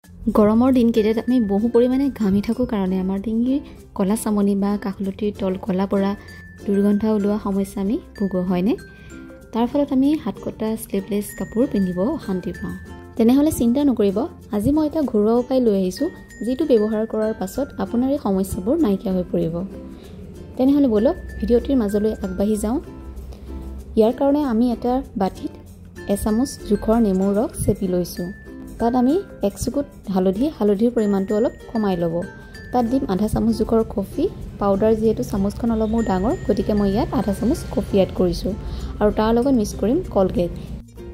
গৰমৰ দিনকেইটাত আমি বহু পৰিমাণে ঘামি থাকোঁ কাৰণে আমাৰ ডিঙিৰ কলা চামনি বা কাষলতিৰ তল কলা পৰা দুৰ্গন্ধ ওলোৱা সমস্যা আমি ভোগোঁ হয়নে? তাৰ ফলত আমি হাত কটা স্লিভলেছ কাপোৰ পিন্ধিব অশান্তি পাওঁ। তেনেহ'লে চিন্তা নকৰিব, আজি মই এটা ঘৰুৱা উপায় লৈ আহিছোঁ যিটো ব্যৱহাৰ কৰাৰ পাছত আপোনাৰ এই সমস্যাবোৰ নাইকিয়া হৈ পৰিব। তেনেহ'লে বলক ভিডিঅ'টিৰ মাজলৈ আগবাঢ়ি যাওঁ। ইয়াৰ কাৰণে আমি এটা বাটিত এচামুচ জোখৰ নেমুৰ ৰস চেপি লৈছোঁ। তাত আমি এক চুকুট হালধিৰ পৰিমাণটো অলপ কমাই ল'ব। তাত দিম আধা চামুচ জোখৰ কফি পাউডাৰ, যিহেতু চামুচখন অলপ মোৰ ডাঙৰ গতিকে মই ইয়াত আধা চামুচ কফি এড কৰিছোঁ আৰু তাৰ লগত মিক্স কৰিম কলগেট।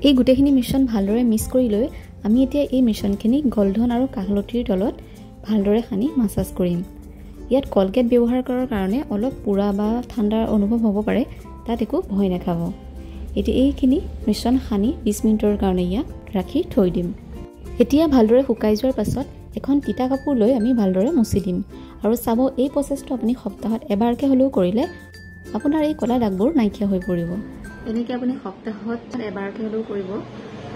এই গোটেইখিনি মিশ্ৰণ ভালদৰে মিক্স কৰি লৈ আমি এতিয়া এই মিশ্ৰণখিনি গলধন আৰু কাষলতিৰ তলত ভালদৰে সানি মাছাজ কৰিম। ইয়াত কলগেট ব্যৱহাৰ কৰাৰ কাৰণে অলপ পুৰা বা ঠাণ্ডাৰ অনুভৱ হ'ব পাৰে, তাত একো ভয় নাখাব। এতিয়া এইখিনি মিশ্ৰণ সানি 20 মিনিটৰ কাৰণে ইয়াক ৰাখি থৈ দিম। এতিয়া ভালদৰে শুকাই যোৱাৰ পাছত এখন তিতা কাপোৰ লৈ আমি ভালদৰে মুচি দিম আৰু চাব এই প্ৰচেছটো আপুনি সপ্তাহত এবাৰকৈ হ'লেও কৰিলে আপোনাৰ এই কলা দাগবোৰ নাইকিয়া হৈ পৰিব। এনেকৈ আপুনি সপ্তাহত এবাৰকৈ হ'লেও কৰিব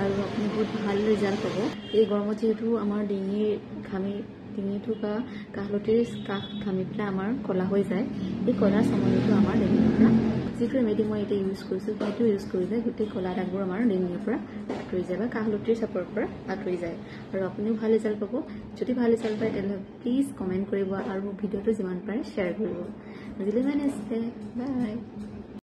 আৰু আপুনি বহুত ভাল ৰিজাল্ট পাব। এই গৰমত যিহেতু আমাৰ ডিঙিটো বা কাষলতিৰ কাষ ঘামি পেলাই আমাৰ কলা হৈ যায়, এই কলা চামনিটো আমাৰ ডিঙিৰ পৰা যিটো ৰেমেডি মই এতিয়া ইউজ কৰিছোঁ সেইটো ইউজ কৰিলে গোটেই কলা দাগবোৰ আমাৰ ডিঙিৰ পৰা আঁতৰি যায় বা কাষলতিৰ চাপৰ পৰা আঁতৰি যায় আৰু আপুনিও ভাল ৰিজাল্ট পাব। যদি ভাল ৰিজাল্ট পায় তেনেহ'লে প্লিজ কমেণ্ট কৰিব আৰু ভিডিঅ'টো যিমান পাৰে শ্বেয়াৰ কৰিব। আজিলৈ বাই।